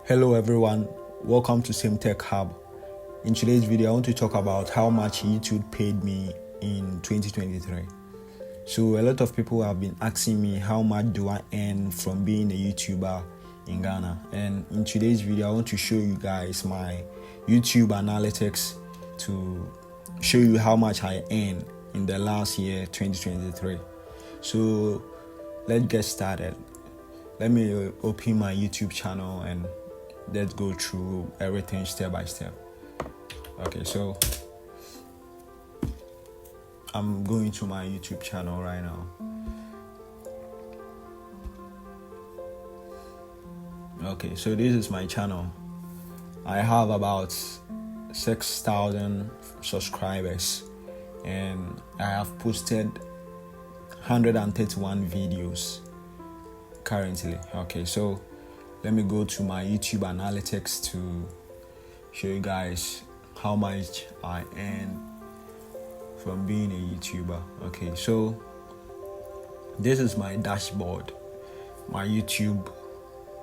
Hello everyone, welcome to SemTechHub. In today's video, I want to talk about how much YouTube paid me in 2023. So a lot of people have been asking me how much do I earn from being a YouTuber in Ghana. And in today's video, I want to show you guys my YouTube analytics to show you how much I earned in the last year, 2023. So let's get started. Let me open my YouTube channel and let's go through everything step by step. Okay, so I'm going to my YouTube channel right now. Okay, so this is my channel. I have about 6,000 subscribers and I have posted 131 videos currently. Okay, so let me go to my YouTube analytics to show you guys how much I earn from being a YouTuber. Okay, so this is my dashboard, my YouTube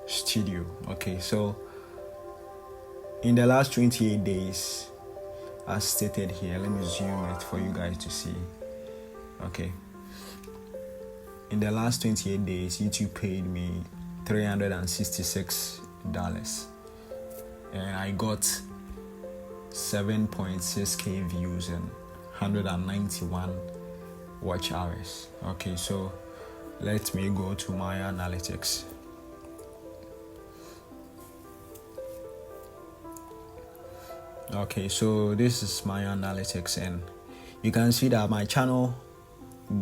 studio. Okay, so in the last 28 days, as stated here, let me zoom it for you guys to see. Okay, in the last 28 days, YouTube paid me $366 and I got 7.6k views and 191 watch hours. Okay, so let me go to my analytics. Okay, so this is my analytics and you can see that my channel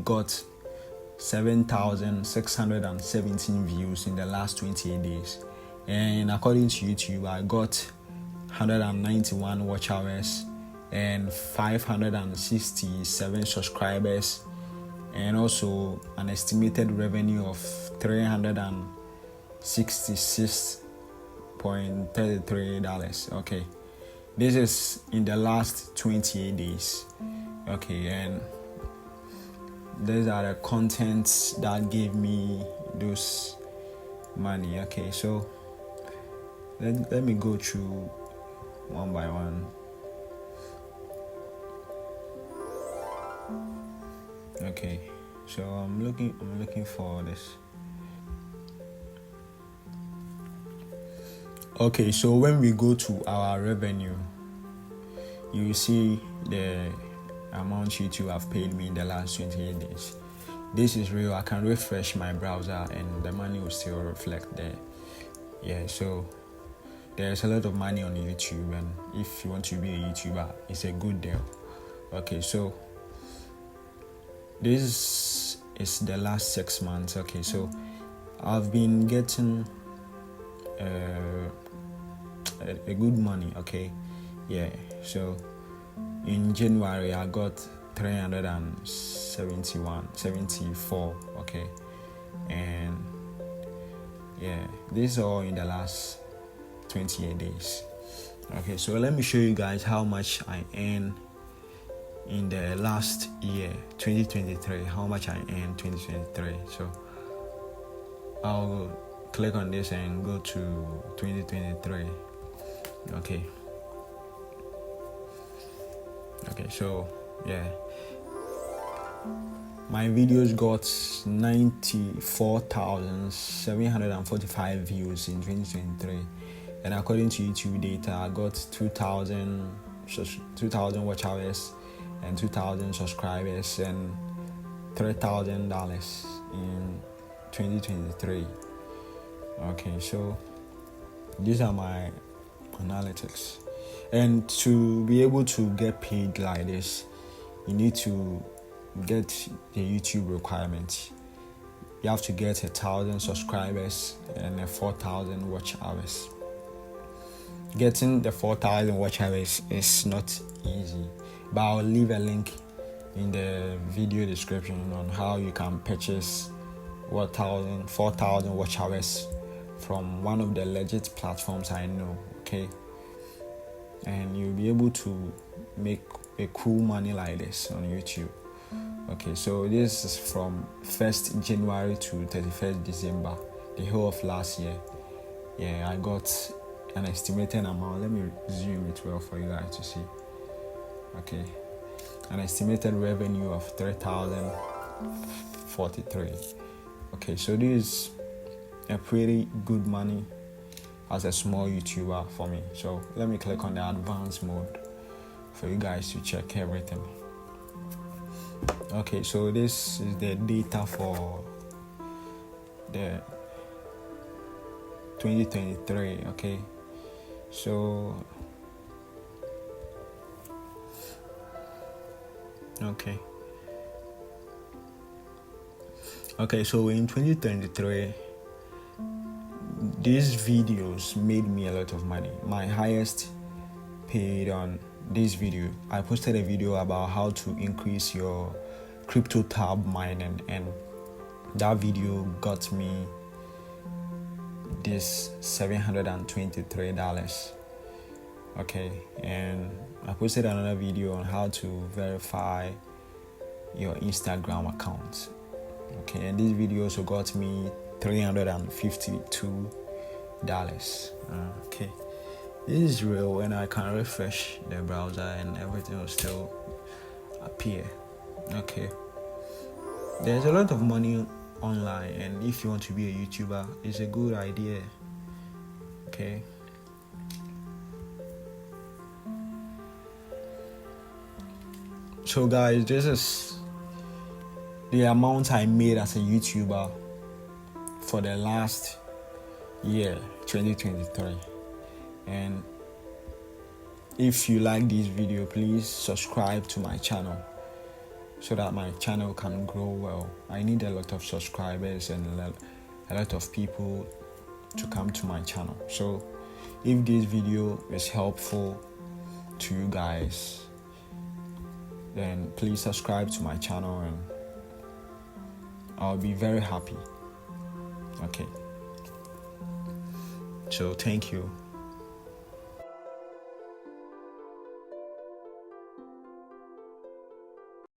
got 7,617 views in the last 28 days, and according to YouTube I got 191 watch hours and 567 subscribers, and also an estimated revenue of $366.33. Okay, this is in the last 28 days. Okay, and these are the contents that gave me those money. Okay, so let me go through one by one. Okay, so I'm looking for this. Okay, so when we go to our revenue, you see the amount YouTube have paid me in the last 28 days. This is real. I can refresh my browser and the money will still reflect there. Yeah, so there's a lot of money on YouTube, and if you want to be a YouTuber, it's a good deal. Okay, so this is the last 6 months. Okay, so I've been getting a good money. Okay, yeah, so in January I got 374. Okay, and yeah, this is all in the last 28 days. Okay, so let me show you guys how much I earned in the last year, 2023. How much I earned 2023. So I'll click on this and go to 2023. Okay, so yeah, my videos got 94,745 views in 2023, and according to YouTube data, I got 2,000 watch hours and 2,000 subscribers and $3,000 in 2023. Okay, so these are my analytics. And to be able to get paid like this, you need to get the YouTube requirement. You have to get 1,000 subscribers and 4,000 watch hours. Getting the 4,000 watch hours is not easy, but I'll leave a link in the video description on how you can purchase 4,000 watch hours from one of the legit platforms I know. Okay, and you'll be able to make a cool money like this on YouTube. Okay, so this is from 1st January to 31st December, the whole of last year. Yeah, I got an estimated amount. Let me zoom it well for you guys to see. Okay, an estimated revenue of 3,043. Okay, so this is a pretty good money as a small YouTuber for me. So let me click on the advanced mode for you guys to check everything. Okay, so this is the data for the 2023. Okay, so so in 2023, these videos made me a lot of money. My highest paid on this video, I posted a video about how to increase your crypto tab mining, and that video got me this $723. Okay, and I posted another video on how to verify your Instagram account. Okay, and this video also got me $352. Okay, this is real, and I can refresh the browser and everything will still appear. Okay, there's a lot of money online, and if you want to be a YouTuber, it's a good idea. Okay, so guys, this is the amount I made as a YouTuber for the last year, 2023. And if you like this video, please subscribe to my channel so that my channel can grow well. I need a lot of subscribers and a lot of people to come to my channel. So if this video is helpful to you guys, then please subscribe to my channel and I'll be very happy. Okay, so thank you.